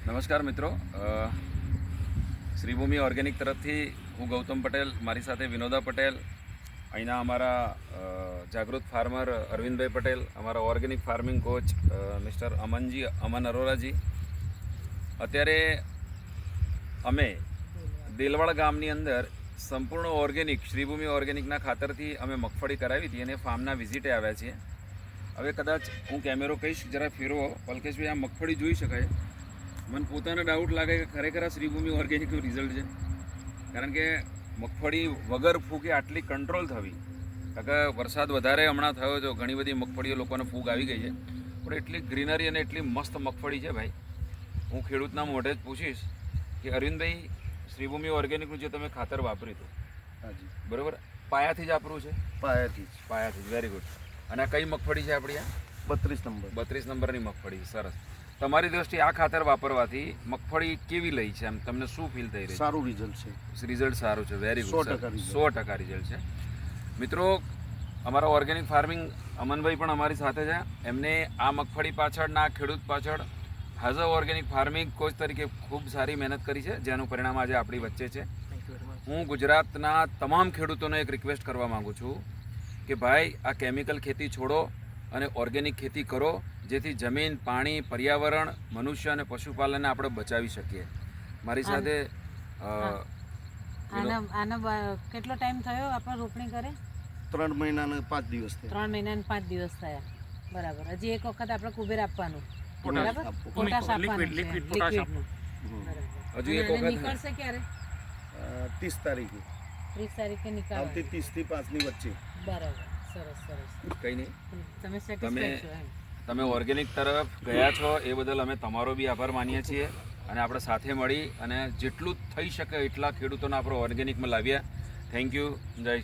નમસ્કાર મિત્રો, શ્રીભૂમિ ઓર્ગેનિક તરફથી હું ગૌતમ પટેલ, મારી સાથે વિનોદા પટેલ, અહીંના અમારા જાગૃત ફાર્મર અરવિંદભાઈ પટેલ, અમારા ઓર્ગેનિક ફાર્મિંગ કોચ મિસ્ટર અમન અરોરાજી. અત્યારે અમે દેલવાડ ગામની અંદર સંપૂર્ણ ઓર્ગેનિક શ્રીભૂમિ ઓર્ગેનિકના ખાતરથી અમે મગફળી કરાવી હતી અને ફાર્મના વિઝિટે આવ્યા છીએ. હવે કદાચ હું કેમેરો કહીશ, જરા ફેરવો પલકેશભાઈ, આ મગફળી જોઈ શકાય. મને પોતાને ડાઉટ લાગે કે ખરેખર આ શ્રીભૂમિ ઓર્ગેનિકનું રિઝલ્ટ છે, કારણ કે મગફળી વગર ફૂગે આટલી કંટ્રોલ થવી. કારણ કે વરસાદ વધારે હમણાં થયો છે, ઘણી બધી મગફળીઓ લોકોને ફૂગ આવી ગઈ છે, પણ એટલી ગ્રીનરી અને એટલી મસ્ત મગફળી છે ભાઈ. હું ખેડૂતના મોઢે જ પૂછીશ કે અરવિંદભાઈ, શ્રીભૂમિ ઓર્ગેનિકનું જે તમે ખાતર વાપર્યું હતું, હાજી બરાબર, પાયાથી જ વાપરવું છે? પાયાથી જ. Very good. અને આ કઈ મગફળી છે આપણી? આ 32 નંબરની મગફળી. સરસ. તમારી દ્રષ્ટિએ આ ખાતર વાપરવાથી મગફળી કેવી લઈ છે? એમ તમને શું ફીલ થઈ રહી? સારું રિઝલ્ટ છે. રિઝલ્ટ સારું છે. Very good. 100% રિઝલ્ટ છે. મિત્રો, અમારા ઓર્ગેનિક ફાર્મિંગ અમનભાઈ પણ અમારી સાથે છે. એમને આ મગફળી પાછળના ખેડૂત પાછળ as a organic farming coach તરીકે ખૂબ સારી મહેનત કરી છે, જેનું પરિણામ આજે આપણી વચ્ચે છે. હું ગુજરાતના તમામ ખેડૂતોને એક રિક્વેસ્ટ કરવા માગું છું કે ભાઈ, આ કેમિકલ ખેતી છોડો અને ઓર્ગેનિક ખેતી કરો, જેથી જમીન, પાણી, પર્યાવરણ, મનુષ્ય અને પશુપાલનને આપણે બચાવી શકીએ. મારી સાથે કેટલો ટાઈમ થયો આપણે રોપણી કરે? 3 મહિના અને 5 દિવસ થયા. 3 મહિના અને 5 દિવસ થયા. બરાબર. હજી એક વખત આપણે કુબેર આપવાનું, બરાબર, પોટાશ આપવાનું, લિક્વિડનું. હજુ એક વખત નીકળશે ક્યારે? 30 તારીખે. 30 તારીખે નીકળશે. આવતી 30 થી 5 ની વચ્ચે. બરાબર. સરસ. કંઈ નહીં, તમે સેટિસ્ફાઈડ છો? તમે ઓર્ગેનિક તરફ ગયા છો એ બદલ અમે તમારો બી આભાર માનીએ છીએ. અને આપણે સાથે મળી અને જેટલું થઈ શકે એટલા ખેડૂતોને આપણે ઓર્ગેનિકમાં લાવ્યા. Thank you. જય